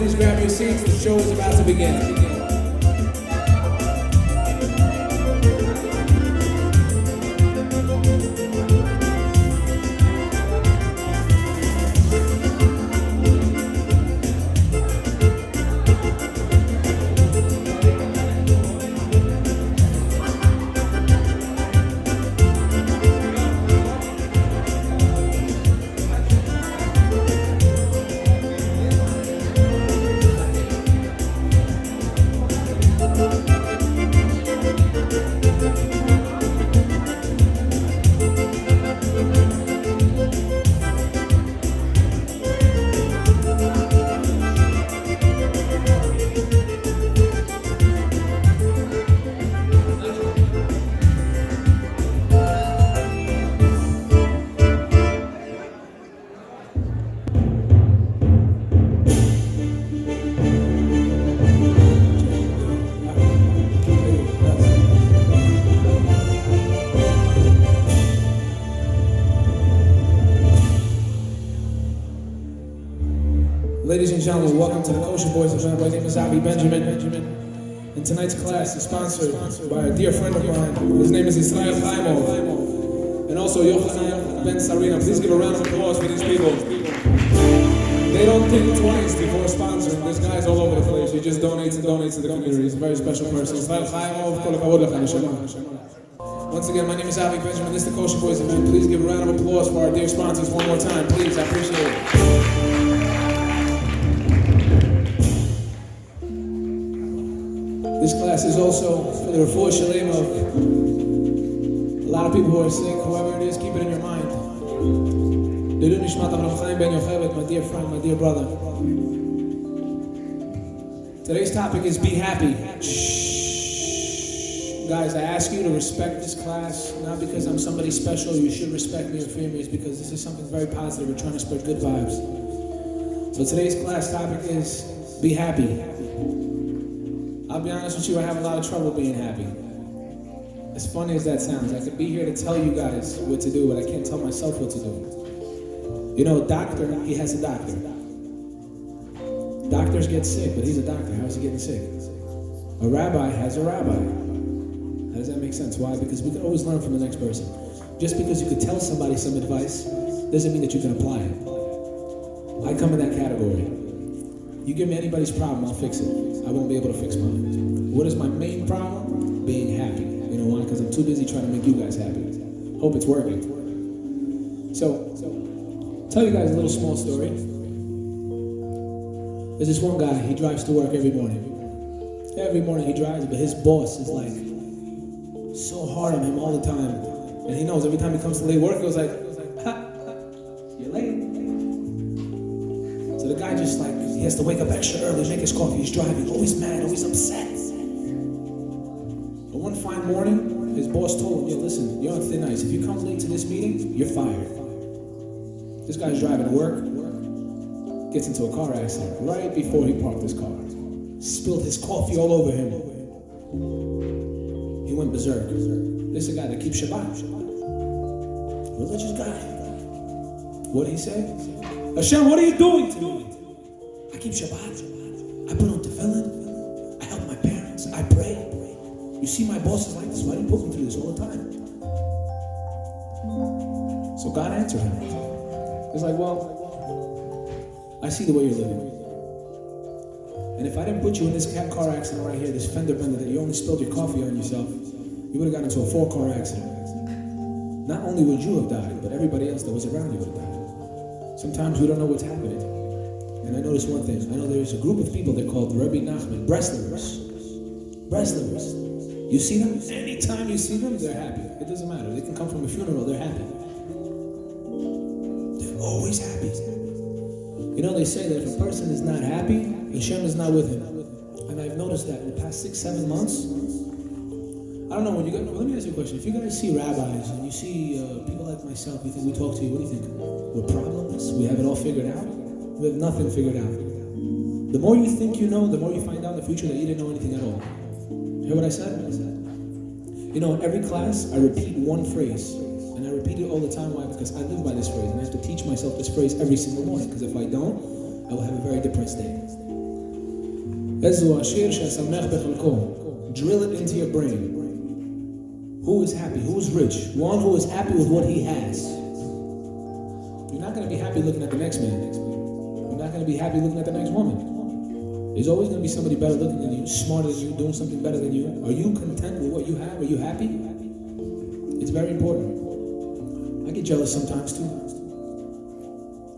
please grab your seats. The show is about to begin. Ladies and gentlemen, welcome to the KosherBoyz event. My name is Avi Benjamin, and tonight's class is sponsored by a dear friend of mine. His name is Israel Chaimov, and also Yochanan Ben Sarina. Please give a round of applause for these people. They don't think twice before sponsoring. This guy's all over the place. He just donates and donates to the community. He's a very special person. Israel Chaimov, kol hakavod lecha, neshama. Once again, my name is Avi Benjamin. This is the KosherBoyz event. Please give a round of applause for our dear sponsors one more time. Please, I appreciate it. This class is also for the refuah shalem of a lot of people who are sick. Whoever it is, keep it in your mind. L'ilui nishmat Avraham Chaim Ben Yocheved, my dear friend, my dear brother. Today's topic is be happy. Shh. Guys, I ask you to respect this class, not because I'm somebody special. You should respect me or fear me. It's because this is something very positive. We're trying to spread good vibes. So today's class topic is be happy. I'll be honest with you, I have a lot of trouble being happy. As funny as that sounds, I could be here to tell you guys what to do, but I can't tell myself what to do. You know, a doctor, he has a doctor. Doctors get sick, but he's a doctor. How is he getting sick? A rabbi has a rabbi. How does that make sense? Why? Because we can always learn from the next person. Just because you could tell somebody some advice doesn't mean that you can apply it. I come in that category. You give me anybody's problem, I'll fix it. I won't be able to fix mine. What is my main problem? Being happy. You know why? Because I'm too busy trying to make you guys happy. Hope it's working. So, tell you guys a little small story. There's this one guy, he drives to work every morning. Every morning he drives, but his boss is like so hard on him all the time. And he knows every time he comes to late work, he goes like, ha, you're late. So the guy just like, he has to wake up extra early, make his coffee, he's driving, always mad, always upset. But one fine morning, his boss told him, yo, listen, you're on thin ice. If you come late to this meeting, you're fired. This guy's driving to work, gets into a car accident right before he parked his car. Spilled his coffee all over him. He went berserk. This is a guy that keeps Shabbat. Religious guy. What'd he say? Hashem, what are you doing to me? I keep Shabbat. I put on tefillin. I help my parents. I pray. You see my boss is like this. Why do you put me through this all the time? So God answered him. He's like, well, I see the way you're living. And if I didn't put you in this car accident right here, this fender bender that you only spilled your coffee on yourself, you would have gotten into a 4-car accident. Not only would you have died, but everybody else that was around you would have died. Sometimes we don't know what's happening. And I noticed one thing. I know there's a group of people, they're called Rebbe Nachman, Breslovers. Breslovers. You see them? Anytime you see them, they're happy. It doesn't matter. They can come from a funeral, they're happy. They're always happy. You know, they say that if a person is not happy, Hashem is not with him. And I've noticed that in the past 6-7 months. I don't know, when you guys, let me ask you a question. If you guys see rabbis and you see people like myself, you think we talk to you, what do you think? We're problemless? We have it all figured out? We have nothing figured out. The more you think you know, the more you find out in the future that you didn't know anything at all. You hear what I said? You know, in every class, I repeat one phrase. And I repeat it all the time. Why? Because I live by this phrase. And I have to teach myself this phrase every single morning. Because if I don't, I will have a very depressed day. Drill it into your brain. Who is happy? Who is rich? One who is happy with what he has. You're not going to be happy looking at the next man. You're not going to be happy looking at the next woman. There's always going to be somebody better looking than you, smarter than you, doing something better than you. Are you content with what you have? Are you happy? It's very important. I get jealous sometimes too.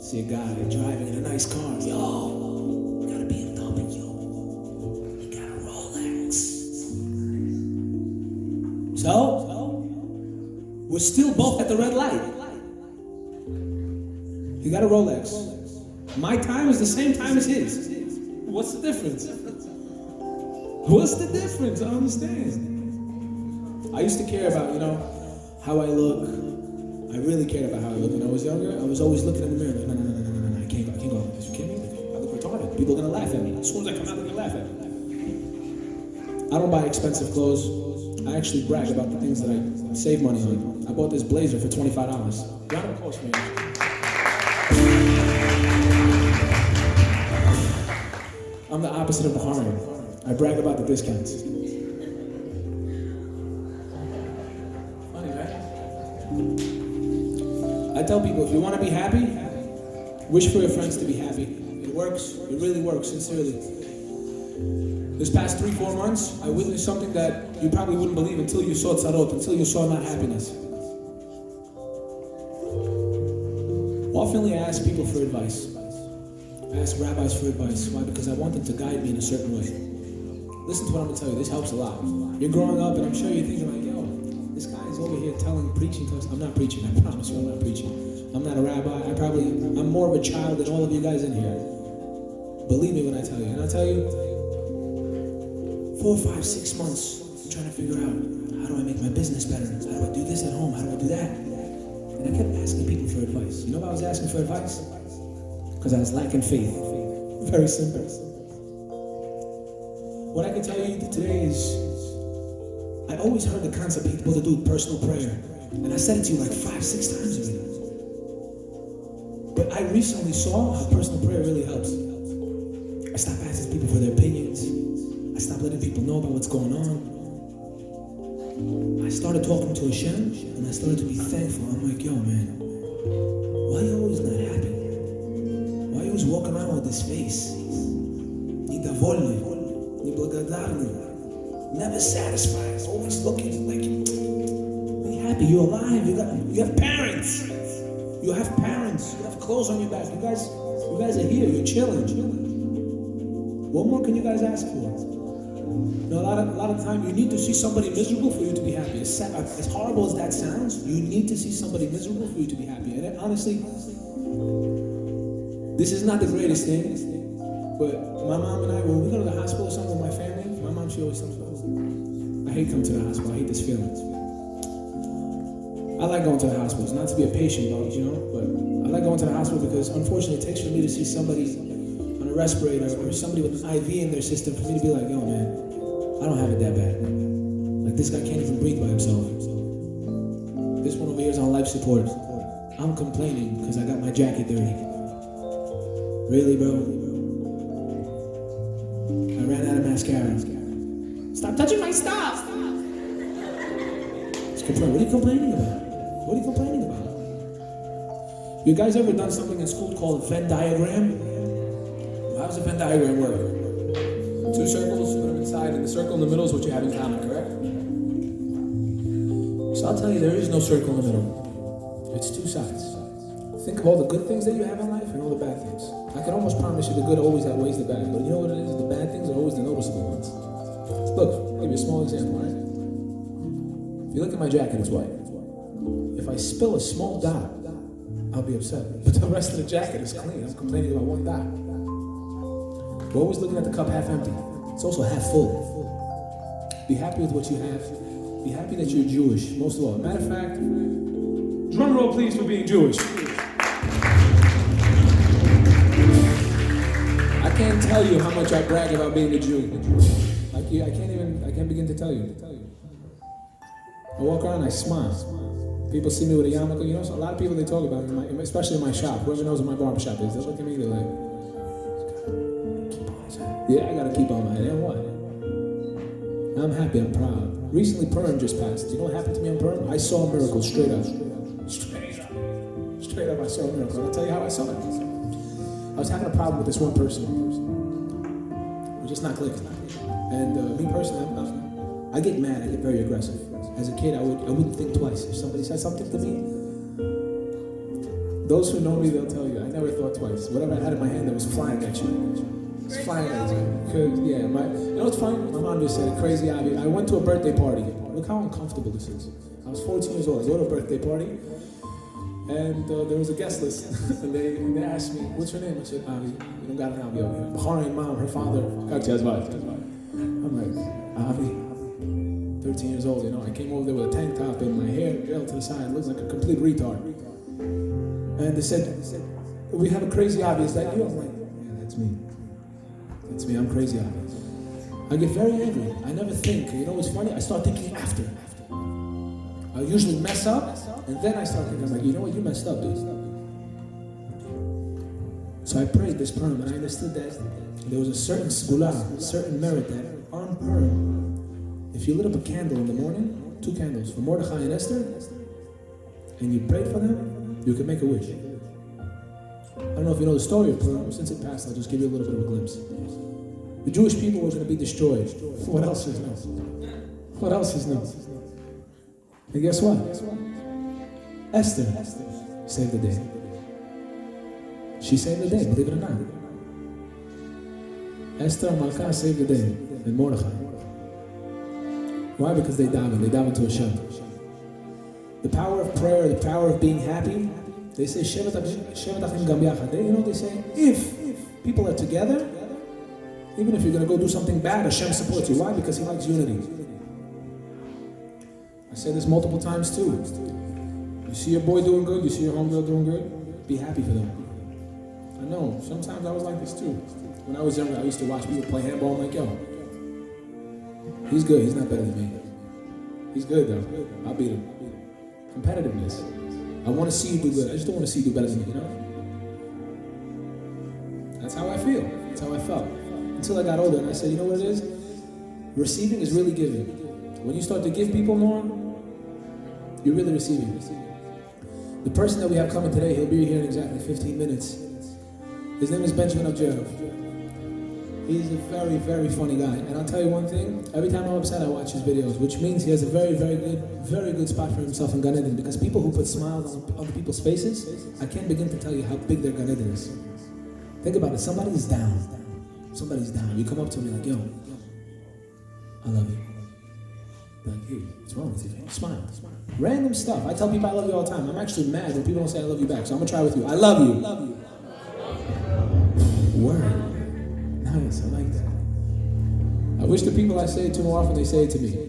See a guy driving in a nice car. Yo, got a BMW. He got a Rolex. So, we're still both at the red light. He got a Rolex. My time is the same time as his. What's the difference? What's the difference? I don't understand. I used to care about, how I look. I really cared about how I looked when I was younger. I was always looking in the mirror like, no, I can't go like this. You kidding me? I look retarded. People are gonna laugh at me. As soon as I come out, they're gonna laugh at me. I don't buy expensive clothes. I actually brag about the things that I save money on. I bought this blazer for $25. Round of applause for me. I'm the opposite of Bahari. I brag about the discounts. Funny, right? I tell people, if you want to be happy, wish for your friends to be happy. It works. It really works, sincerely. This past 3-4 months, I witnessed something that you probably wouldn't believe until you saw tzarot, until you saw not happiness. Oftenly I ask people for advice. I ask rabbis for advice. Why? Because I want them to guide me in a certain way. Listen to what I'm going to tell you. This helps a lot. You're growing up and I'm sure you're thinking like, yo, this guy is over here preaching to us. I'm not preaching. I promise you I'm not preaching. I'm not a rabbi. I'm more of a child than all of you guys in here. Believe me when I tell you. And I'll tell you, 4, 5, 6 months, I'm trying to figure out, how do I make my business better? How do I do this at home? How do I do that? And I kept asking people for advice. You know why I was asking for advice? Because I was lacking faith. Very simple. What I can tell you today is, I always heard the concept of people to do personal prayer. And I said it to you like 5, 6 times already. But I recently saw how personal prayer really helps. I stopped asking people for their opinions. I stopped letting people know about what's going on. I started talking to Hashem, and I started to be thankful. I'm like, yo, man, why are you always not happy? Why are you always walking around with this face? Nidavolny, niblagodarny, never satisfied, always looking like, be happy, you're alive, you have parents. You have parents, you have clothes on your back. You guys are here, you're chilling. What more can you guys ask for? A lot of time you need to see somebody miserable for you to be happy. As horrible as that sounds, you need to see somebody miserable for you to be happy. And honestly, this is not the greatest thing, but my mom and I, when we go to the hospital or something with my family, my mom, she always tells me, I hate coming to the hospital, I hate this feeling. I like going to the hospitals, not to be a patient, but I like going to the hospital because unfortunately it takes for me to see somebody on a respirator or somebody with an IV in their system for me to be like, yo man, I don't have it that bad. Like this guy can't even breathe by himself. This one over here is on life support. I'm complaining because I got my jacket dirty. Really, bro? I ran out of mascara. Stop touching my stuff! What are you complaining about? What are you complaining about? You guys ever done something in school called Venn diagram? How does a Venn diagram work? 2 circles, put them inside, and the circle in the middle is what you have in common, correct? So I'll tell you, there is no circle in the middle. It's 2 sides. Think of all the good things that you have in life and all the bad things. I can almost promise you the good always outweighs the bad, but you know what it is? The bad things are always the noticeable ones. Look, I'll give you a small example, right? If you look at my jacket, it's white. If I spill a small dot, I'll be upset. But the rest of the jacket is clean. I'm complaining about 1 dot. We're always looking at the cup half empty. It's also half full. Be happy with what you have. Be happy that you're Jewish, most of all. Matter of fact, drum roll please for being Jewish. I can't tell you how much I brag about being a Jew. I can't begin to tell you. I walk around, I smile. People see me with a yarmulke. So a lot of people, they talk about me, especially in my shop. Whoever knows what my barbershop is, they look at me, they're like, keep on his head. Yeah, I gotta keep on my head. And what? I'm happy, I'm proud. Recently, Purim just passed. You know what happened to me on Purim? I saw a miracle straight up. Straight up, I saw a miracle. I'll tell you how I saw it. I was having a problem with this one person. We're just not clicking. And me personally, I get mad, I get very aggressive. As a kid, I wouldn't think twice. If somebody said something to me, those who know me, they'll tell you, I never thought twice. Whatever I had in my hand that was flying at you. It's flying at you. Cause, yeah, you know what's funny? My mom just said it, crazy obvious. I went to a birthday party. Look how uncomfortable this is. I was 14 years old. I go to a birthday party, and there was a guest list. and they asked me, what's your name? I said, Avi. You don't got an Avi over here. Baharian mom, her father. I'm like, Avi. 13 years old, you know. I came over there with a tank top and my hair gel to the side. Looks like a complete retard. And they said, we have a crazy Avi. Is that you? I'm like, yeah, that's me. That's me, I'm crazy Avi. I get very angry. I never think. You know what's funny? I start thinking after. I usually mess up, and then I start thinking, I'm like, you know what? You messed up, dude. So I prayed this Purim, and I understood that there was a certain segula, a certain merit that on Purim, if you lit up a candle in the morning, 2 candles for Mordechai and Esther, and you prayed for them, you can make a wish. I don't know if you know the story of Purim. Since it passed, I'll just give you a little bit of a glimpse. The Jewish people were going to be destroyed. What else is new? What else is new? And guess what? Esther saved the day. She saved the day, believe it or not. Esther and Malka saved the day, and Mordechai. Why? Because they daven to Hashem. The power of prayer, the power of being happy. They say, Shevet Achim Gam Yachad. You know, they say, if people are together, even if you're going to go do something bad, Hashem supports you. Why? Because He likes unity. I said this multiple times too. You see your boy doing good, you see your homegirl doing good, be happy for them. I know, sometimes I was like this too. When I was younger, I used to watch people play handball. I'm like, yo, he's good, he's not better than me. He's good though, I'll beat him. Competitiveness. I want to see you do good. I just don't want to see you do better than me, you know? That's how I feel. That's how I felt. Until I got older and I said, you know what it is? Receiving is really giving. When you start to give people more, you're really receiving. The person that we have coming today, he'll be here in exactly 15 minutes. His name is Benjamin Abjerov. He's a very, very funny guy. And I'll tell you one thing, every time I'm upset, I watch his videos, which means he has a very, very good spot for himself in Gan Eden, because people who put smiles on other people's faces, I can't begin to tell you how big their Gan Eden is. Think about it, somebody's down. Somebody's down. You come up to me like, yo, I love you. Like, hey, what's wrong with you? Smile. Random stuff. I tell people I love you all the time. I'm actually mad when people don't say I love you back, so I'm gonna try with you. I love you. Word. Nice, I like that. I wish the people I say it to more often, they say it to me.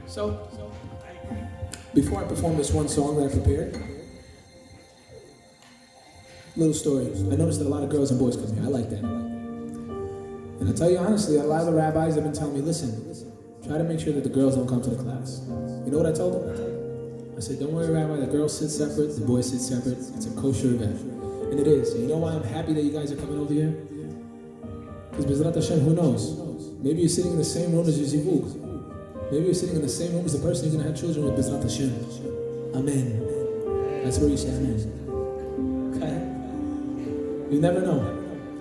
So, before I perform this one song that I prepared, little story. I noticed that a lot of girls and boys come here. I like that. And I'll tell you honestly, a lot of the rabbis have been telling me, listen, try to make sure that the girls don't come to the class. You know what I told them? I said, don't worry, Rabbi, the girls sit separate, the boys sit separate. It's a kosher event. And it is. And you know why I'm happy that you guys are coming over here? Because Bezrat Hashem, who knows? Maybe you're sitting in the same room as your zivug. Maybe you're sitting in the same room as the person you're going to have children with, Bezrat Hashem. Amen. That's where you say amen. Okay? You never know.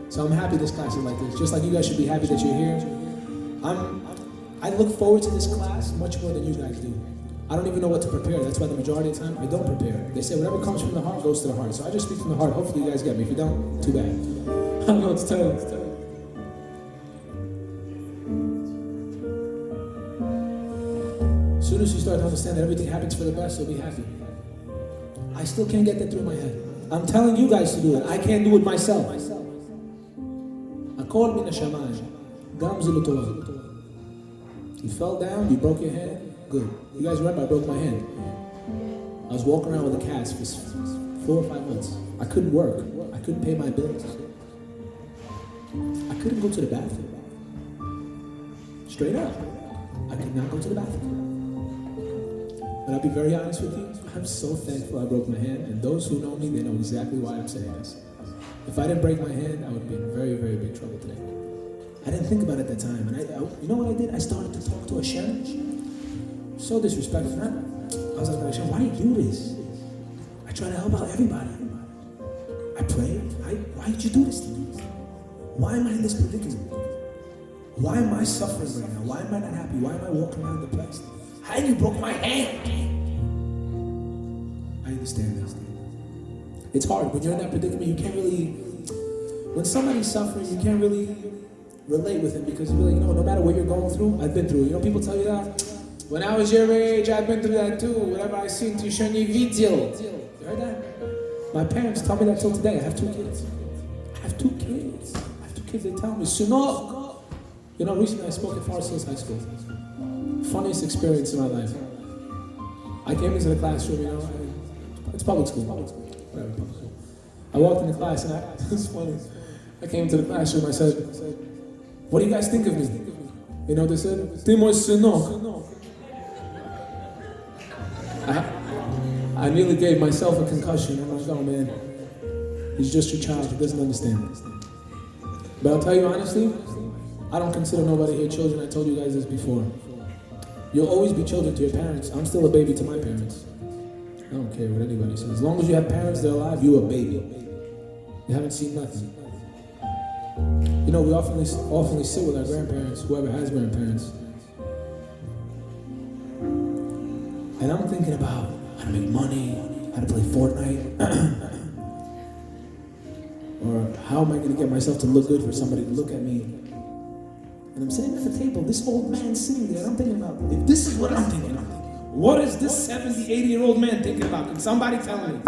So I'm happy this class is like this. Just like you guys should be happy that you're here. I look forward to this class much more than you guys do. I don't even know what to prepare. That's why the majority of the time I don't prepare. They say whatever comes from the heart goes to the heart. So I just speak from the heart. Hopefully you guys get me. If you don't, too bad. I don't know what to tell you. As soon as you start to understand that everything happens for the best, you'll be happy. I still can't get that through my head. I'm telling you guys to do it. I can't do it myself. Akol min hashamayim, gam ze l'Torah. You fell down, you broke your hand, good. You guys remember I broke my hand. I was walking around with a cast for 4 or 5 months. I couldn't work. I couldn't pay my bills. I couldn't go to the bathroom. Straight up. I could not go to the bathroom. But I'll be very honest with you, I'm so thankful I broke my hand, and those who know me, they know exactly why I'm saying this. If I didn't break my hand, I would be in very, very big trouble today. I didn't think about it at that time. And you know what I did? I started to talk to Hashem. So disrespectful. I was like, Hashem, why do you do this? I try to help out everybody. I pray. Why did you do this to me? Why am I in this predicament? Why am I suffering right now? Why am I not happy? Why am I walking around depressed? How you broke my hand? I understand this. It's hard. When you're in that predicament, you can't really... When somebody's suffering, you can't really relate with him because you're like, no matter what you're going through, I've been through it. You know, people tell you that? When I was your age, I've been through that too. Whatever I seen, tu shani video. You heard that? My parents tell me that till today. I have 2 kids. They tell me, Sunok. You know, recently I spoke at Forest Hills High School. Funniest experience in my life. I came into the classroom, you know, it's public school. Whatever, public school. I walked in the class and it's funny. I came into the classroom, I said, what do you guys think of me? You know what they said? Timo Sunok. I nearly gave myself a concussion. I'm like, oh man, he's just your child, he doesn't understand. But I'll tell you honestly, I don't consider nobody here children. I told you guys this before. You'll always be children to your parents. I'm still a baby to my parents. I don't care what anybody says. As long as you have parents, they're alive, you're a baby. You haven't seen nothing. You know, we often sit with our grandparents, whoever has grandparents. And I'm thinking about how to make money, how to play Fortnite. Or how am I going to get myself to look good for somebody to look at me? And I'm sitting at the table, this old man sitting there, and I'm thinking about, if this is what I'm thinking about, what is this 70, 80-year-old man thinking about? Can somebody tell me?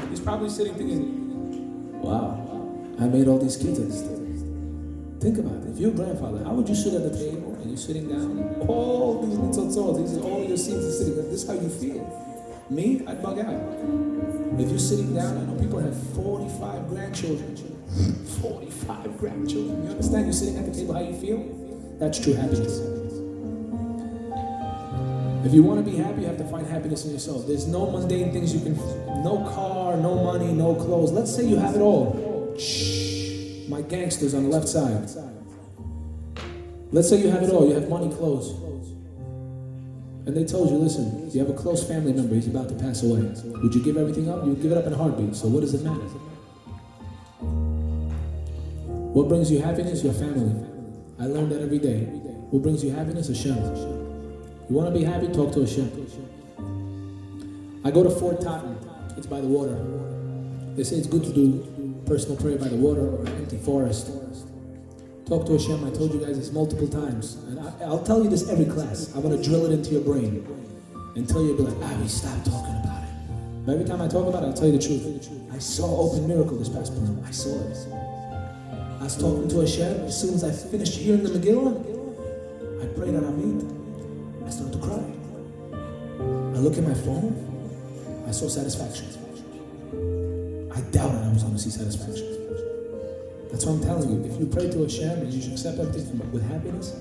He's probably sitting thinking, wow, I made all these kids at this table. Think about it. If you're a grandfather, how would you sit at the table and you're sitting down? All these little toes, these are all your seeds are sitting there. This is how you feel. Me, I'd bug out. If you're sitting down, I know people have 45 grandchildren. 45 grandchildren. You understand? You're sitting at the table, how you feel? That's true happiness. If you want to be happy, you have to find happiness in yourself. There's no mundane things you can... No car, no money, no clothes. Let's say you have it all. Shh. My gangsters on the left side. Let's say you have it all. You have money, clothes. And they told you, listen, you have a close family member, he's about to pass away. Would you give everything up? You would give it up in a heartbeat. So what does it matter? What brings you happiness? Your family. I learned that every day. What brings you happiness? Hashem. You want to be happy? Talk to Hashem. I go to Fort Totten. It's by the water. They say it's good to do personal prayer by the water or an empty forest. Talk to Hashem. I told you guys this multiple times. And I'll tell you this every class. I'm going to drill it into your brain until you'll be like, we stopped talking about it. But every time I talk about it, I'll tell you the truth. I saw open miracle this past month. I saw it. I was talking to Hashem. As soon as I finished hearing the Megillah, I prayed on Amit. I started to cry. I look at my phone. I saw satisfaction. I doubted I was going to see satisfaction. That's what I'm telling you. If you pray to Hashem and you should accept everything with happiness,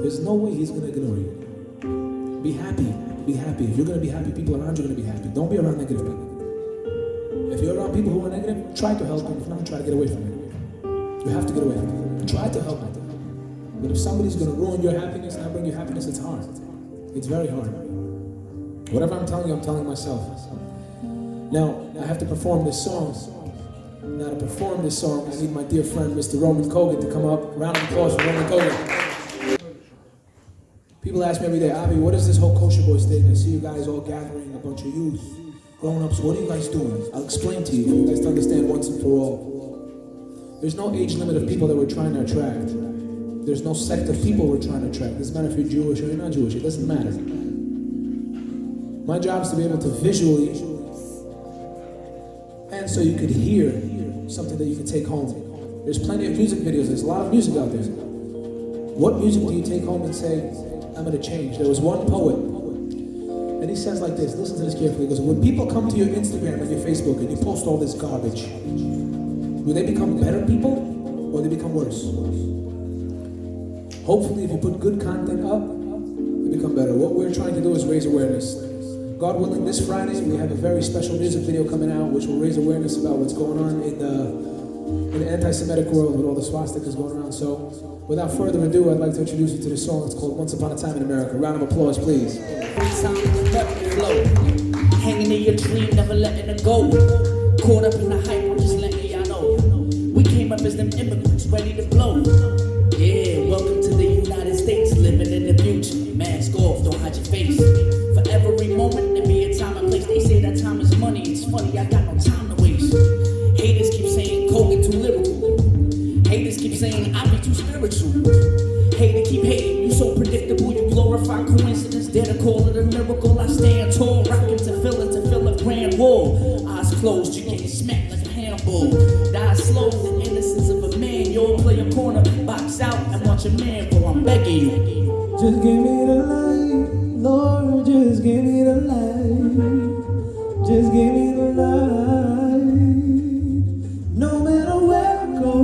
there's no way He's going to ignore you. Be happy. Be happy. If you're going to be happy, people around you are going to be happy. Don't be around negative people. If you're around people who are negative, try to help them. If not, try to get away from them. You have to get away from them. Try to help them. But if somebody's going to ruin your happiness and not bring you happiness, it's hard. It's very hard. Whatever I'm telling you, I'm telling myself. Now, I have to perform this song. Now, to perform this song, I need my dear friend, Mr. Roman Kogan, to come up. Round of applause for Roman Kogan. People ask me every day, Avi, what is this whole KosherBoyz thing? I see you guys all gathering, a bunch of youth, grown-ups. What are you guys doing? I'll explain to you for you guys to understand once and for all. There's no age limit of people that we're trying to attract. There's no sect of people we're trying to attract. It doesn't matter if you're Jewish or you're not Jewish. It doesn't matter. My job is to be able to visually, and so you could hear something that you can take home. There's plenty of music videos. There's a lot of music out there. What music do you take home and say, I'm going to change? There was one poet, and he says like this. Listen to this carefully. He goes, when people come to your Instagram and your Facebook and you post all this garbage, will they become better people or they become worse? Hopefully, if you put good content up, they become better. What we're trying to do is raise awareness. God willing, this Friday, we have a very special music video coming out which will raise awareness about what's going on in in an anti-Semitic world with all the swastikas going around. So, without further ado, I'd like to introduce you to the song. It's called Once Upon a Time in America. Round of applause, please. Hanging in your dream, never letting it go. Caught up in the hype, I'm just letting y'all know. We came up as them immigrants, ready to blow. Yeah, welcome to the United States, living in the future. Mask off, don't hide your face. For every moment, there be a time and place. They say that time is money, it's funny, I got no time to waste. Haters keep saying Kogan too lyrical. Haters keep saying I be too spiritual. Hater keep hating, you so predictable, you glorify coincidence. Dare to call it a miracle, I stand tall, rocking to fill a grand wall. Eyes closed, you getting smacked like a handball. Die slow, the innocence of a man. You all play a corner, box out, and watch a man go. I'm begging you. Just give me the light, Lord, just give me the light. Just give me the light. No matter where I go,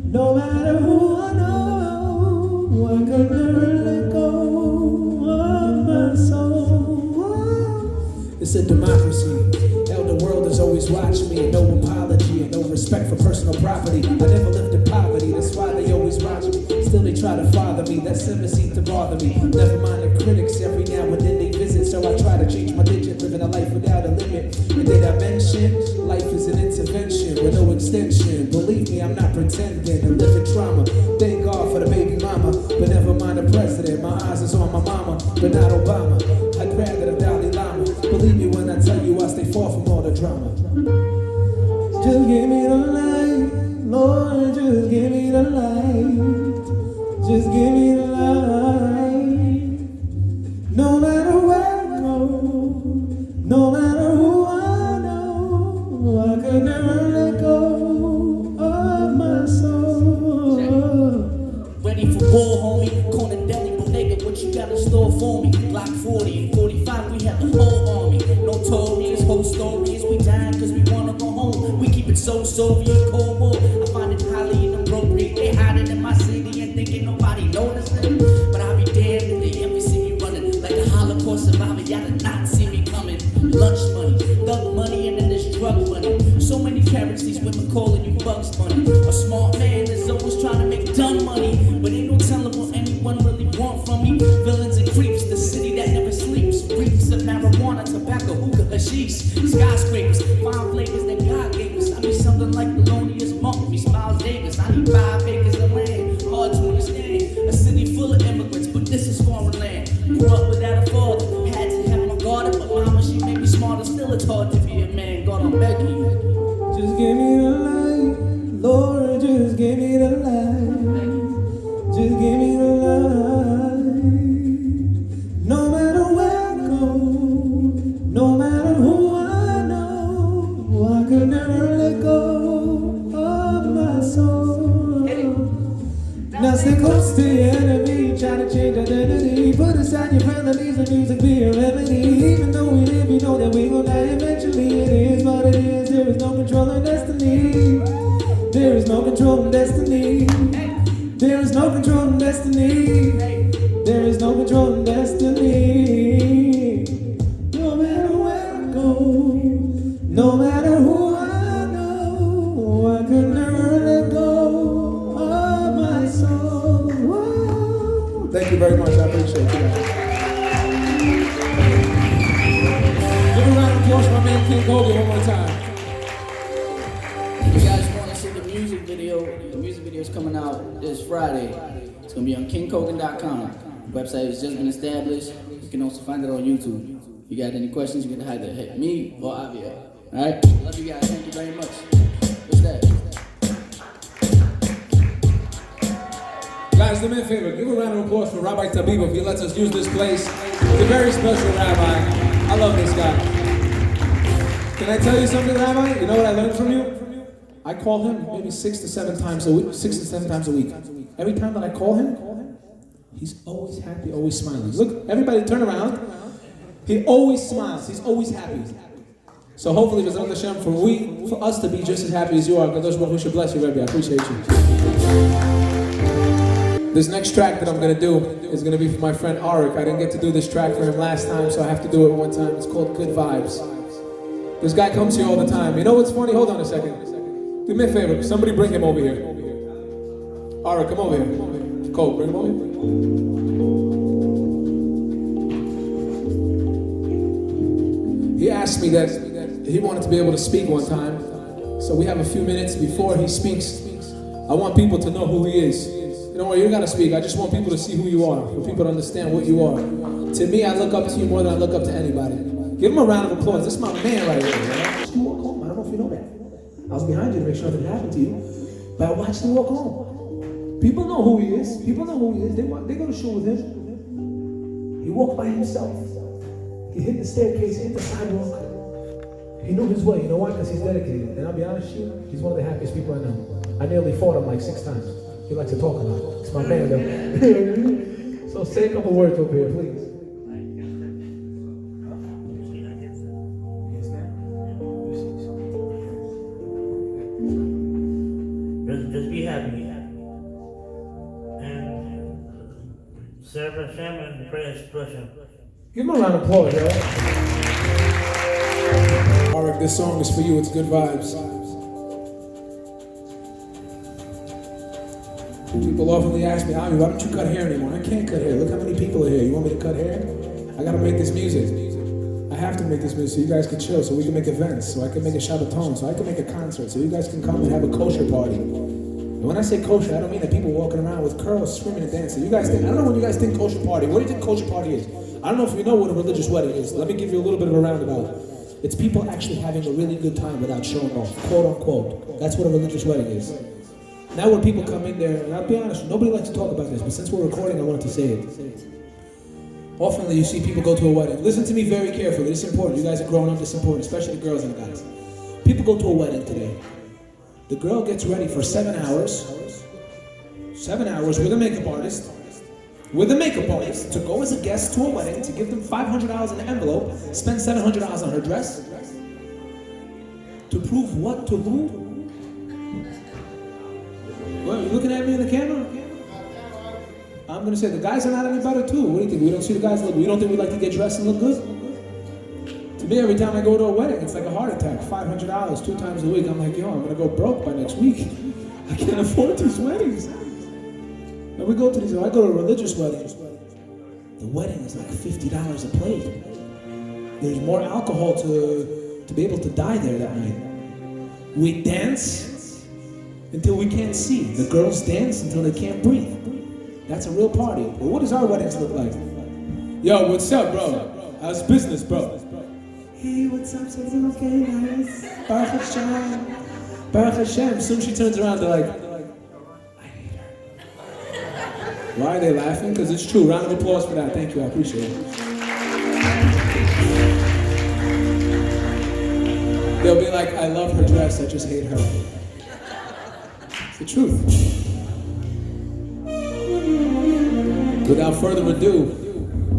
no matter who I know, I could never let go of my soul. It's a democracy. The world has always watched me, and no apology and no respect for personal property. I never lived in poverty, that's why they always watch me. Still they try to father me, that never seemed to bother me. Never mind the critics, every now and then they visit. So I try to change my digit, living a life without a limit. And did I mention, life is an intervention with no extension. Believe me, I'm not pretending to live in trauma. Thank God for the baby mama, but never mind the president. My eyes is on my mama, but not Obama. I'd rather the Dalai Lama. Believe me when I tell you I stay far from all the drama. Just give me the light, Lord, just give me the light. Just give me the light. No matter where I go, no matter who I know, I could never let go of my soul. Ready for war, homie. Corner deli, bodega, what you got in store for me? Glock 40 and 45, we have the whole army. Notorious, whole stories, we dying cause we wanna go home. We keep it so Soviet, Cold War. I find it highly inappropriate. They hiding in my city and thinking nobody noticing. But I'll be damned if they ever see me running like a Holocaust survivor. Y'all did not see me coming. Lunch money, thug money, and then there's drug money. So many carrots, these women calling you Bugs Bunny. A smart man is always trying to make dumb money, but ain't no telling what anyone really want from me. Villains and creeps, the city that never sleeps. Reeks of marijuana, tobacco, hookah, hashish. Skyscrapers, fine flavors that God gave us. I need something like Thelonious Monk, me Miles Davis. I need 5 acres of land, hard to understand. A city full of immigrants, but this is foreign land. Grew up without a father, had to have my guard up, but mama, she made me smarter. Still it's hard to be a man, God, I'm begging you. Just give me the light, Lord, just give me the light. Just give me the light. No matter where I go, no matter who I know, I could never let go of my soul. Now stay close to your enemy, try to change identity. Put aside your felonies and music be a remedy. Even though we live, you know that we gon' die eventually. It is what it is, there is no control in destiny. There is no control in destiny. There is no control in destiny. There is no control in destiny. No matter where I go, no matter who I know, I could never let go of my soul. Whoa. Thank you very much, I appreciate it. Give a round of applause for my man King Kogan one more time. If you guys want to see the music video is coming out this Friday. It's going to be on KingKogan.com. The website has just been established. You can also find it on YouTube. If you got any questions, you can either hit me or Avia. Alright? Love you guys. Thank you very much. What's that? Guys, do me a favor. Give a round of applause for Rabbi Tabib if he lets us use this place. He's a very special rabbi. I love this guy. Can I tell you something, Rabbi? You know what I learned from you? I call him maybe 6 to 7 times a week. Every time that I call him, he's always happy, always smiling. Look, everybody turn around. He always smiles. He's always happy. So hopefully, B'ezrat Hashem, for us to be just as happy as you are, Kadosh Baruch Hu should bless you, Rebbe. I appreciate you. This next track that I'm going to do is going to be for my friend Arik. I didn't get to do this track for him last time, so I have to do it one time. It's called Good Vibes. This guy comes here all the time. You know what's funny? Hold on a second. Do me a favor, somebody bring him over here. Alright, come over here. Cole, bring him over here. He asked me that he wanted to be able to speak one time. So we have a few minutes before he speaks. I want people to know who he is. You know what, you don't gotta speak. I just want people to see who you are, for people to understand what you are. To me, I look up to you more than I look up to anybody. Give him a round of applause. This is my man right here. You walk home. I don't know if you know that. I was behind you to make sure nothing happened to you, but I watched him walk home. People know who he is. People know who he is. They go to shul with him. He walked by himself. He hit the staircase, hit the sidewalk. He knew his way. You know why? Because he's dedicated. And I'll be honest with you, he's one of the happiest people I know. I nearly fought him like 6 times. He likes to talk a lot. It's my man though. So say a couple words over here, please. Just be happy. And serve Hashem and pray expression. Give him a round of applause, yo. Arik, this song is for you. It's good vibes. People often ask me, Ami, why don't you cut hair anymore? I can't cut hair. Look how many people are here. You want me to cut hair? I gotta make this music. I have to make this music so you guys can chill, so we can make events, so I can make a Shabbaton, so I can make a concert, so you guys can come and have a kosher party. And when I say kosher, I don't mean that people walking around with curls, screaming and dancing. You guys think, I don't know when you guys think kosher party. What do you think kosher party is? I don't know if you know what a religious wedding is. Let me give you a little bit of a roundabout. It's people actually having a really good time without showing off, quote unquote. That's what a religious wedding is. Now when people come in there, and I'll be honest, nobody likes to talk about this, but since we're recording, I wanted to say it. Often you see people go to a wedding. Listen to me very carefully, it's important. You guys are growing up, it's important, especially the girls and the guys. People go to a wedding today. The girl gets ready for 7 hours. 7 hours with a makeup artist. To go as a guest to a wedding, to give them $500 in an envelope, spend $700 on her dress. To prove what to who? What, you looking at me in the camera? I'm gonna say the guys are not any better too. What do you think? We don't see the guys look. We don't think we like to get dressed and look good? To me, every time I go to a wedding, it's like a heart attack. $500 2 times a week. I'm like, yo, I'm gonna go broke by next week. I can't afford these weddings. And we go to these. I go to religious weddings. The wedding is like $50 a plate. There's more alcohol to be able to die there that night. We dance until we can't see. The girls dance until they can't breathe. That's a real party. But what does our weddings look like? Yo, what's up, bro? How's business, bro? Hey, what's up? So okay, nice. Baruch Hashem. Baruch Hashem. Soon she turns around, they're like, I hate her. Why are they laughing? Because it's true. Round of applause for that. Thank you, I appreciate it. They'll be like, I love her dress, I just hate her. It's the truth. Without further ado,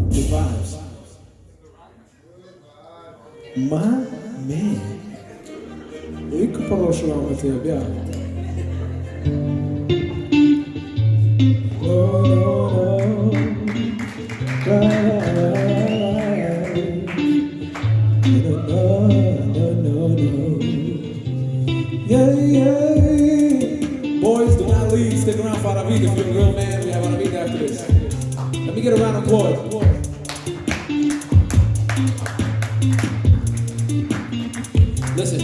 the vibes. My man. You could put us around with him, yeah. No. Yeah. Boys, do not leave. Stick around for Aravid. If you're a real man, we have Aravid after this. Let me get a round of applause. Listen.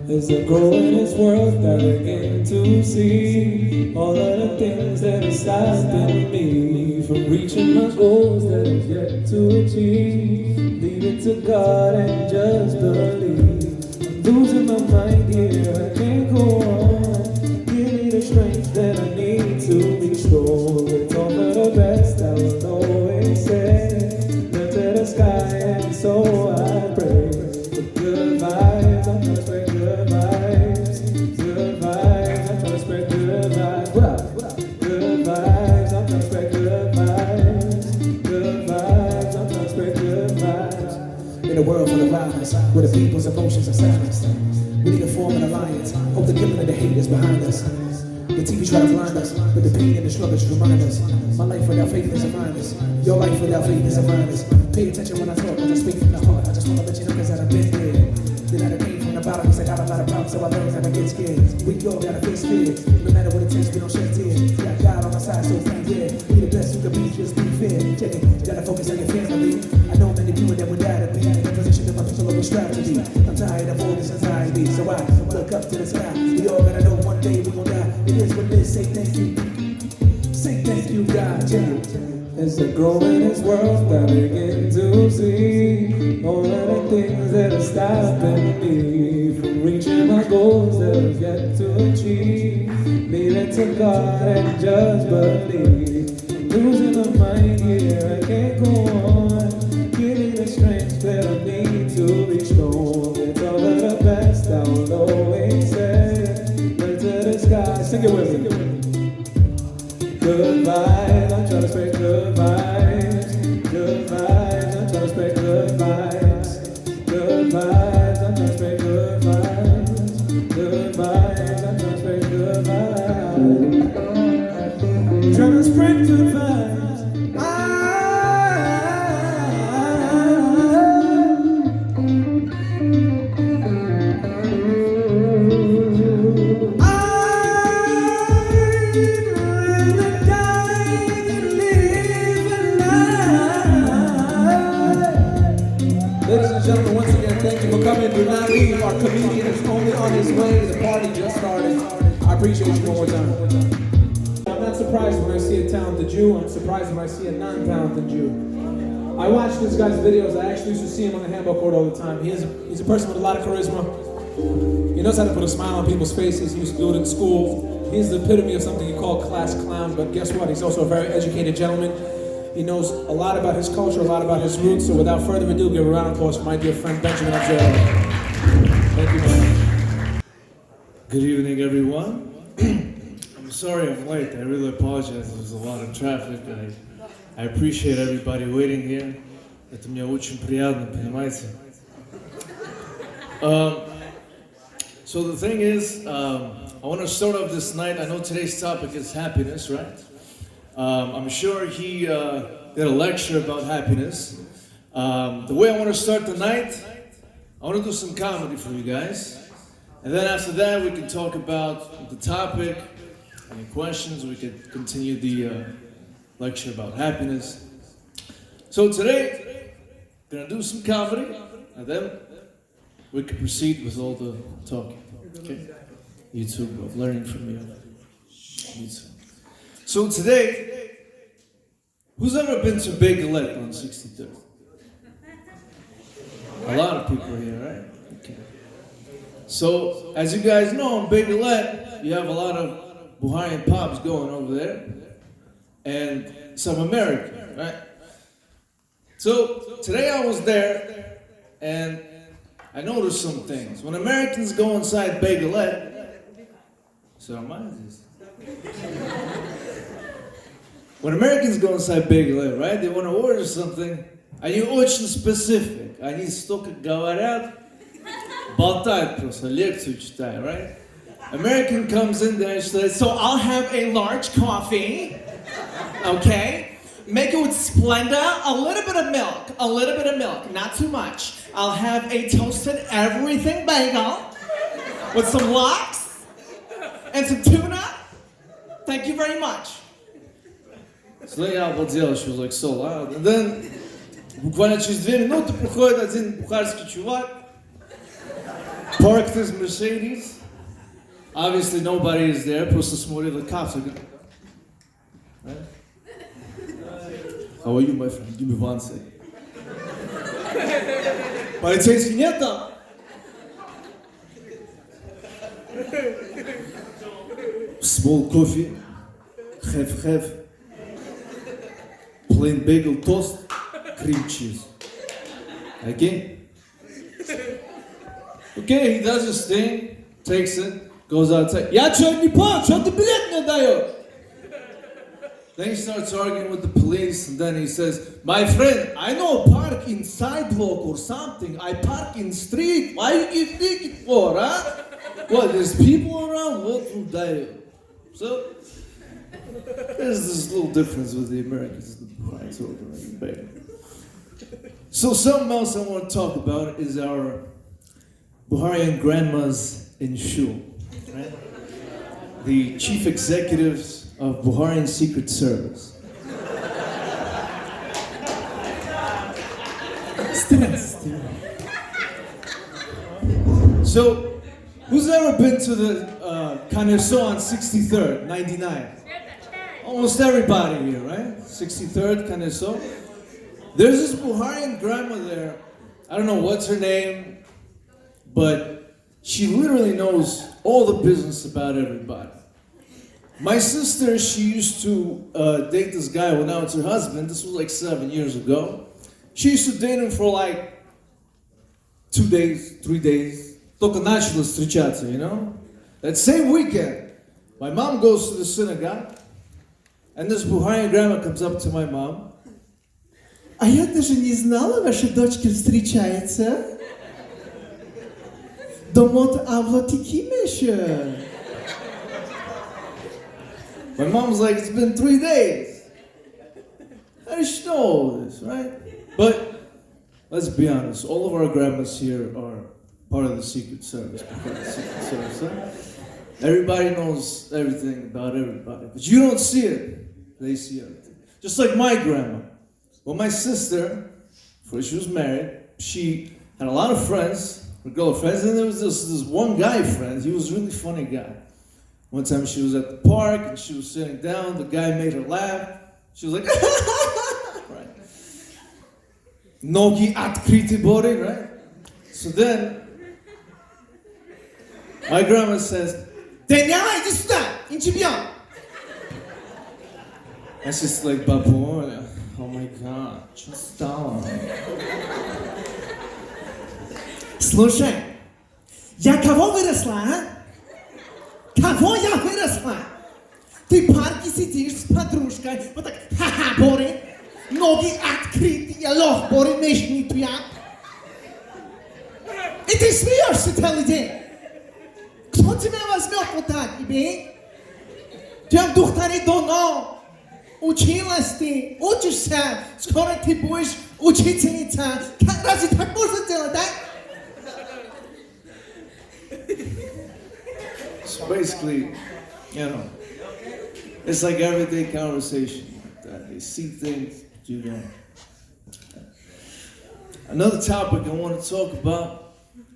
There's a goal in this world that I begin to see. All of the things that are stopping me from reaching my goals that I've yet to achieve. Leave it to God and just believe. I'm losing my mind here, I can't go on. Give me the strength that I need to be strong. With all of the best I will always say. Look to the sky and so I pray. For good vibes, I'm trying to spread good vibes. Good vibes, I'm trying to spread good vibes. What up? Good vibes, I'm trying to spread good vibes. Good vibes, I'm trying to spread good vibes. In a world full of violence, where the people's emotions are silenced, we need to form an alliance. Hope the killing of the hate is behind us. The TV try to blind us, but the pain and the struggle should remind us. My life without faith is a minus. Your life without faith is a minus. Pay attention when I talk, I just speak from the heart. I just want to let you know cause I've been there. Then I came from the bottom, cause I got a lot of problems. so I learned never get scared. We all gotta face fears. No matter what it takes, we don't shed tears. Got God on my side, so be there. Be the best you can be, just be fair. Check it, you gotta focus on your family. I know many people that would die to be in the position that my people always strive to be. I'm tired of all this anxiety, so I look up to the sky. We all gotta know one day we gon' die. It is what it is, say thank you. Say thank you, God. As I grow in this world, I begin to see all of the things that are stopping me from reaching my goals that I've yet to achieve. Leave it to God and just believe. Losing my mind here, I can't go on. Give me the strength that I need to be strong. It's all of the best, I'll always say. Look to the sky, sing it with me. Good vibes, I'm trying to spread good vibes. Good vibes, I'm trying to spread good vibes. Good vibes, I'm trying to spread good vibes. Good vibes, I'm trying to spread good vibes. Trying to spread good vibes. Ladies and gentlemen, once again, thank you for coming. Do not leave. Our comedian is only on his way. The party just started. I appreciate you one more time. I'm not surprised when I see a talented Jew. I'm surprised when I see a non-talented Jew. I watch this guy's videos. I actually used to see him on the handball court all the time. He's a person with a lot of charisma. He knows how to put a smile on people's faces. He used to do it in school. He's the epitome of something you call class clown, but guess what? He's also a very educated gentleman. He knows a lot about his culture, a lot about his roots. So without further ado, give a round of applause for my dear friend Benjamin Abzal. Thank you, man. Good evening, everyone. I'm sorry I'm late. I really apologize. There was a lot of traffic. I appreciate everybody waiting here. Это мне очень приятно, понимаете? So the thing is, I want to start off this night. I know today's topic is happiness, right? I'm sure he did a lecture about happiness. The way I want to start the night, I want to do some comedy for you guys. And then after that, we can talk about the topic, any questions, we could continue the lecture about happiness. So today, we're going to do some comedy, and then we can proceed with all the talking. Okay? You too, bro. Learning from you. You too. So today, who's ever been to Bagelette on 63rd? A lot of people here, right? Okay. So, as you guys know, on Bagelette, you have a lot of Buharian pops going over there, and some American, right? So, today I was there, and I noticed some things. When Americans go inside Bagelette, so when Americans go inside Bagelette, right, they want to order something, они очень specific, они столько говорят, болтают просто, лекцию читают, right? American comes in there and says, so I'll have a large coffee, okay? Make it with Splenda, a little bit of milk, not too much. I'll have a toasted everything bagel with some lox and some tuna. Thank you very much. So я обалдел, she was like so loud. And then, буквально через 2 минуты приходит один бухарский чувак, parked his Mercedes. Obviously nobody is there, просто смотрит, the cops are going, right? How are you, my friend? Give me 1 second. Полицейский нет там? Small coffee, have. Plain bagel toast, cream cheese. Okay? Okay, he does his thing, takes it, goes outside. Я чё не понял, чё ты билет мне даёшь? Then he starts arguing with the police, and then he says, my friend, I know park in sidewalk or something. I park in street. Why you give ticket for, huh? What, there's people around? What will die? So, there's this little difference with the Americans and the Buharians over there. So something else I want to talk about is our Buharian grandma's in Shul, right? The chief executives of Buharian Secret Service. So, who's ever been to the Kanerso on 63rd, 99? Almost everybody here, right? 63rd, Kanerso. There's this Buharian grandma there. I don't know what's her name, but she literally knows all the business about everybody. My sister, she used to date this guy, well now it's her husband, this was like 7 years ago. She used to date him for like 2 days, 3 days. Только начала встречаться, you know? That same weekend, my mom goes to the synagogue, and this Buharian grandma comes up to my mom. А я даже не знала, ваши дочки встречаются. Домот авлотики меша. My mom's like, it's been 3 days. How does she know all this, right? But let's be honest, all of our grandmas here are part of the Secret Service. Right? Everybody knows everything about everybody, but you don't see it. They see everything. Just like my grandma. Well, my sister, before she was married, she had a lot of friends, her girlfriends, and there was this one guy friend. He was a really funny guy. One time she was at the park and she was sitting down. The guy made her laugh. She was like, right? Nogi открытый body, right? So then, my grandma says, Daniela, иди сюда, инчебьон. I was just like, Babola, oh my God, что стало? Слушай, я кого выросла, а? Кого я выросла? Ты в парке сидишь с подружкой, вот так, ха-ха, Бори, ноги открытые, лох, Бори, мешни твоя. И ты смеешься целый день. Кто тебя возьмет вот так, иби? Ты в духтаре давно училась ты, учишься, скоро ты будешь учительница. Разве так можно делать, да? So basically, you know, it's like everyday conversation like that. They see things you don't. Another topic I want to talk about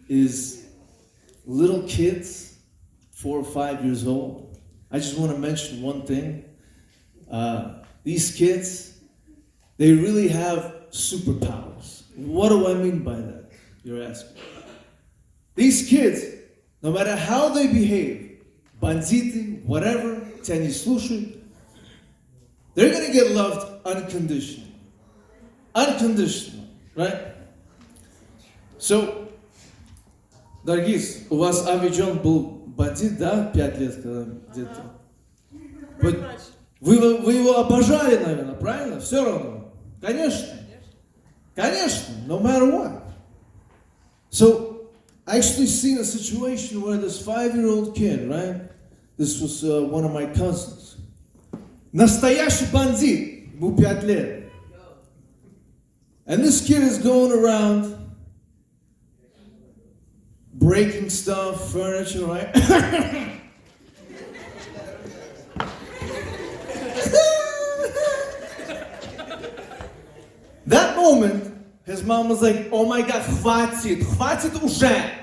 is little kids, 4 or 5 years old. I just want to mention one thing. These kids, they really have superpowers. What do I mean by that? You're asking. These kids, no matter how they behave, бандиты, whatever, тебя не слушают, they're gonna get loved unconditionally. Unconditionally, right? So, Даргиз, у вас Авиджон был бандит, да, 5 лет, когда где-то? Вы его обожали, наверное, правильно? Все равно? Конечно. Конечно, no matter what. So, I actually seen a situation where this 5-year-old kid, right? This was one of my cousins. Настоящий бандит, ему 5 лет. And this kid is going around breaking stuff, furniture, right? That moment, his mom was like, oh my God, хватит уже.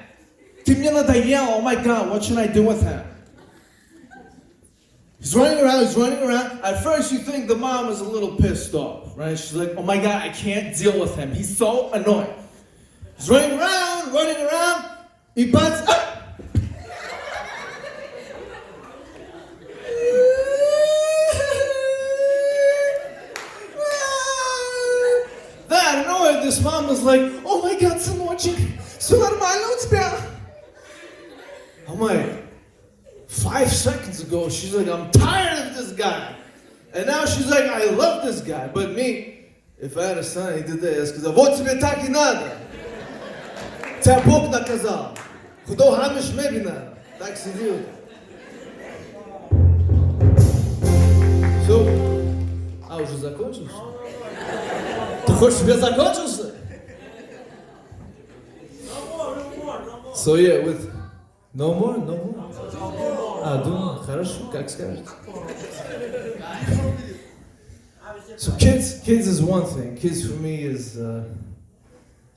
Ты мне надоел, oh my God, what should I do with him? He's running around. At first you think the mom is a little pissed off, right? She's like, oh my God, I can't deal with him. He's so annoying. He's running around. He butts up. That annoyed this mom was like, oh my God, сыночек, все нормально у тебя? I'm like, 5 seconds ago, she's like, I'm tired of this guy. And now she's like, I love this guy. But me, if I had a son, he did that, я сказал, вот тебе так и надо. Тебя Бог наказал. Худо хамиш мебина. Так сидел. Все. А, уже закончился? Ты хочешь, чтобы я закончился? So yeah, No more? No more? А, думаю, хорошо, как скажете. So kids is one thing. Kids for me is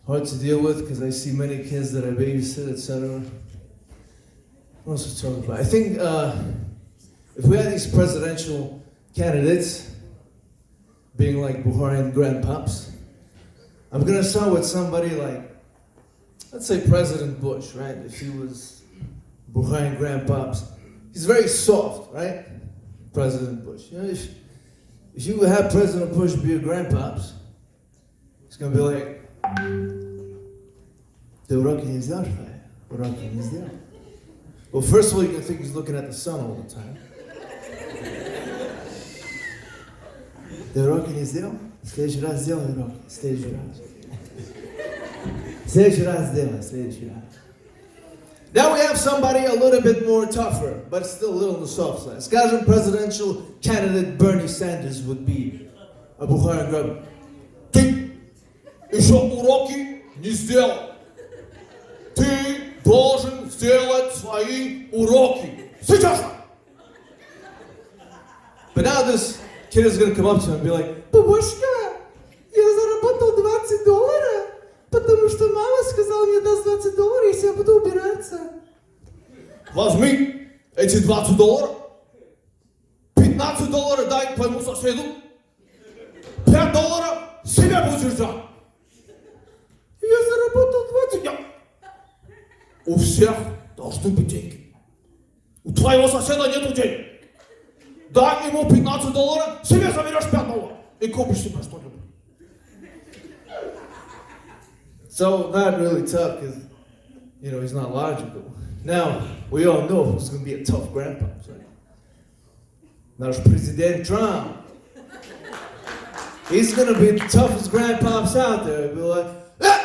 hard to deal with because I see many kids that I babysit, etc. What else to talk about? I think if we had these presidential candidates being like Buharian grandpops, I'm gonna start with somebody like, let's say President Bush, right? If he was Buharian grandpops, he's very soft, right? President Bush. You know, if you have President Bush be your grandpops, it's gonna be like, the uroki nельзя рвать, уроки нельзя. Well, first of all, you can think he's looking at the sun all the time. The уроки не сделал? В следующий раз сделай уроки. В следующий раз. В следующий раз сделай, в следующий раз. Now we have somebody a little bit more tougher, but still a little on the soft side. Скажем, presidential candidate Bernie Sanders would be a Buharian grandpa. Ты еще уроки не сделал. Ты должен сделать свои уроки. Сейчас! But now this kid is going to come up to him and be like, бабушка, я заработал $20, потому что мама сказала мне даст $20, если я буду убираться. Возьми эти $20, $15 дай твоему соседу, $5 себе будешь взять. Я заработал 20. У всех должны быть деньги. У твоего соседа нету денег. Дай ему $15, себе заберешь $5 и купишь себе что-нибудь. So not really tough because, you know, he's not logical. Now, we all know who's going to be a tough grandpa, right? Nаш President Trump. He's going to be the toughest grandpops out there. He'll be like, ah!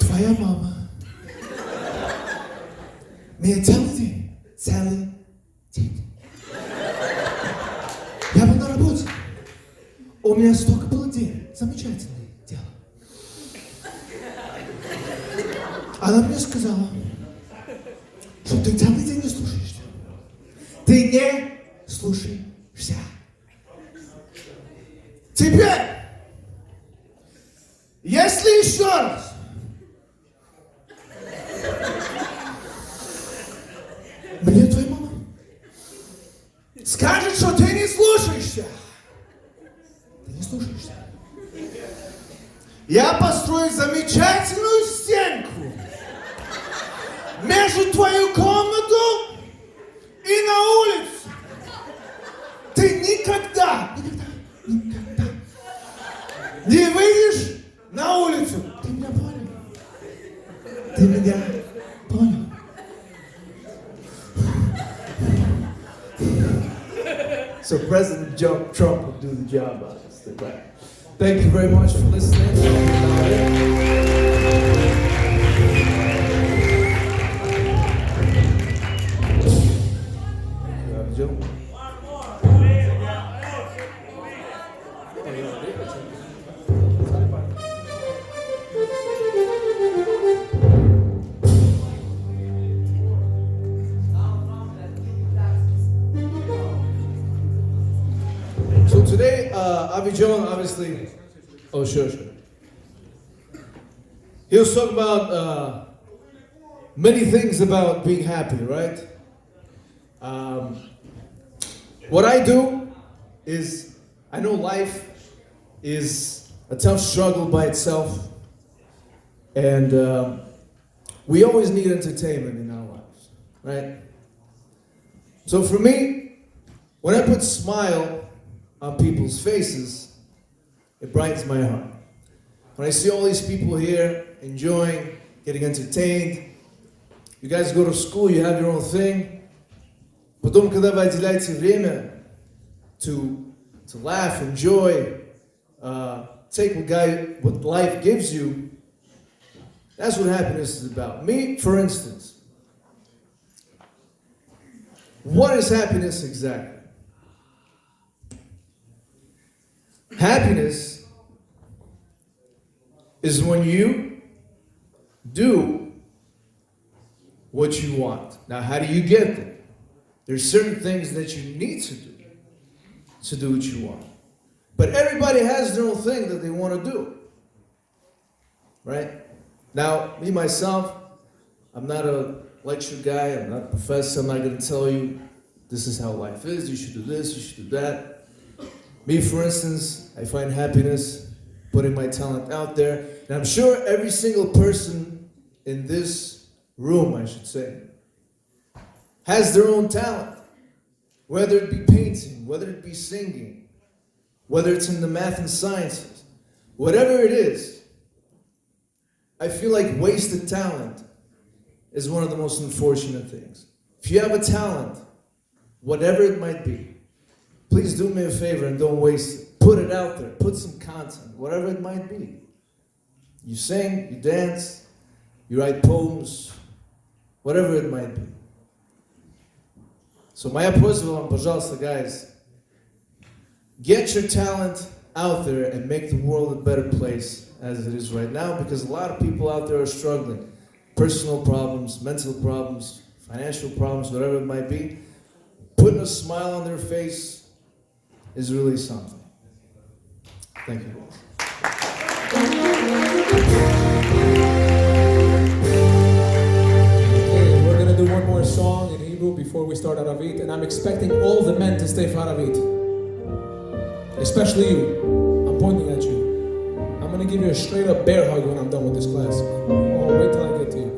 Твоя мама мне целый день. Я был на работе. У меня столько было денег. Замечательное дело. Она мне сказала, что ты целый день не слушаешься. Ты не слушаешься. Теперь, если еще раз мне твоя мама скажет, что ты не слушаешься. Ты не слушаешься. Я построю замечательную стенку между твою комнату и на улицу. Ты никогда не выйдешь на улицу. Ты меня понял? Ты меня понял? So President Trump will do the job, obviously, right? Thank you very much for listening. Joe. So today, Avi John, obviously, oh sure. He was talking about many things about being happy, right? What I do is, I know life is a tough struggle by itself, and we always need entertainment in our lives, right? So for me, when I put smile on people's faces, it brightens my heart. When I see all these people here enjoying, getting entertained, you guys go to school, you have your own thing. Потом, когда вы отделяете время to laugh, enjoy, take what life gives you, that's what happiness is about. Me, for instance, What is happiness exactly? Happiness is when you do what you want. Now, how do you get there? There's certain things that you need to do what you want. But everybody has their own thing that they want to do. Right? Now, me, myself, I'm not a lecture guy, I'm not a professor, I'm not going to tell you this is how life is, you should do this, you should do that. Me, for instance, I find happiness putting my talent out there. And I'm sure every single person in this room, I should say, has their own talent. Whether it be painting, whether it be singing, whether it's in the math and sciences, whatever it is, I feel like wasted talent is one of the most unfortunate things. If you have a talent, whatever it might be, please do me a favor and don't waste it. Put it out there. Put some content, whatever it might be. You sing, you dance, you write poems, whatever it might be. So моя просьба вам, пожалуйста, guys, get your talent out there and make the world a better place as it is right now, because a lot of people out there are struggling. Personal problems, mental problems, financial problems, whatever it might be. Putting a smile on their face is really something. Thank you, guys. Okay, we're gonna do one more song in Hebrew before we start Aravit, and I'm expecting all the men to stay for Aravit. Especially you. I'm pointing at you. I'm gonna give you a straight up bear hug when I'm done with this class. Oh, wait till I get to you.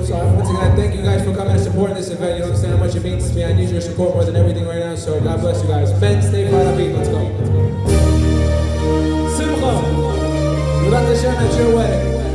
So once again, I thank you guys for coming and supporting this event. You don't understand how much it means to me. I need your support more than everything right now. So God bless you guys. Ben, stay by the beat. Let's go. Simcha. Yurat Hashem at your wedding.